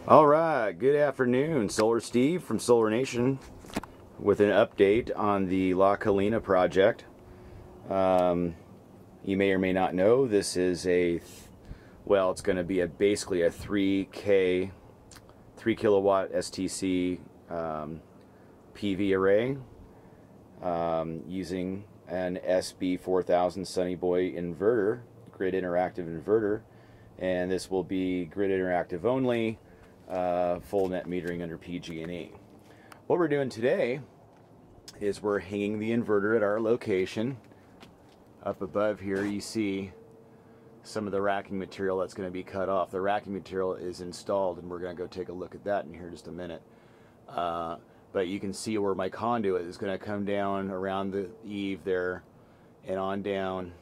All right, good afternoon. Solar Steve from Solar Nation with an update on the La Colina project. You may or may not know this is it's going to be basically a 3 kilowatt STC PV array using an SB4000 Sunny Boy inverter, grid interactive inverter, and this will be grid interactive only. Full net metering under PG&E. What we're doing today is we're hanging the inverter at our location. Up above here you see some of the racking material that's going to be cut off. The racking material is installed and we're going to go take a look at that in here in just a minute. But you can see where my conduit is going to come down around the eave there and on down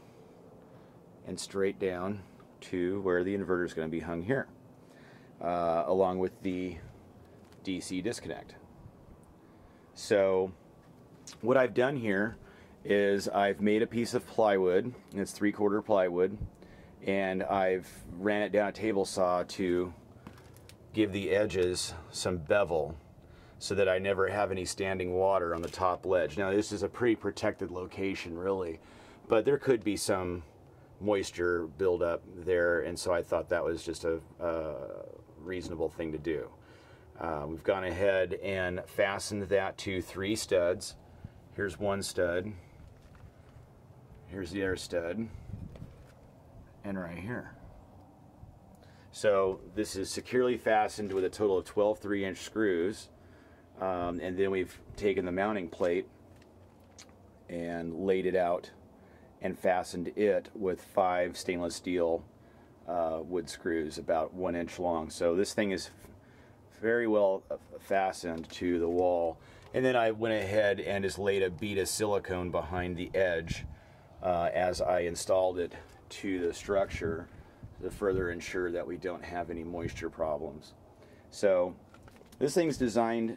and straight down to where the inverter is going to be hung here. Along with the DC disconnect. So what I've done here is I've made a piece of plywood, and it's 3/4 plywood, and I've ran it down a table saw to give the edges some bevel so that I never have any standing water on the top ledge. Now this is a pretty protected location really, but there could be some moisture buildup there, and so I thought that was just a reasonable thing to do. We've gone ahead and fastened that to 3 studs. Here's one stud, here's the other stud, and right here. So this is securely fastened with a total of 12 3-inch screws, and then we've taken the mounting plate and laid it out and fastened it with 5 stainless steel wood screws about 1 inch long. So this thing is very well fastened to the wall. And then I went ahead and just laid a bead of silicone behind the edge as I installed it to the structure to further ensure that we don't have any moisture problems. So this thing's designed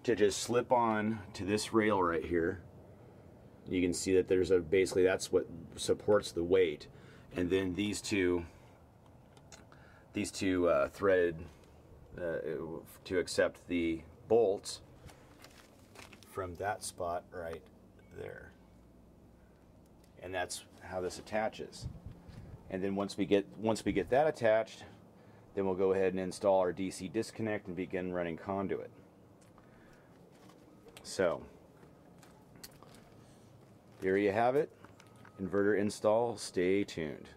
to just slip on to this rail right here. You can see that there's basically that's what supports the weight, and then these two threaded to accept the bolts from that spot right there, and that's how this attaches. And then once we get that attached, then we'll go ahead and install our DC disconnect and begin running conduit. So there you have it, inverter install. Stay tuned.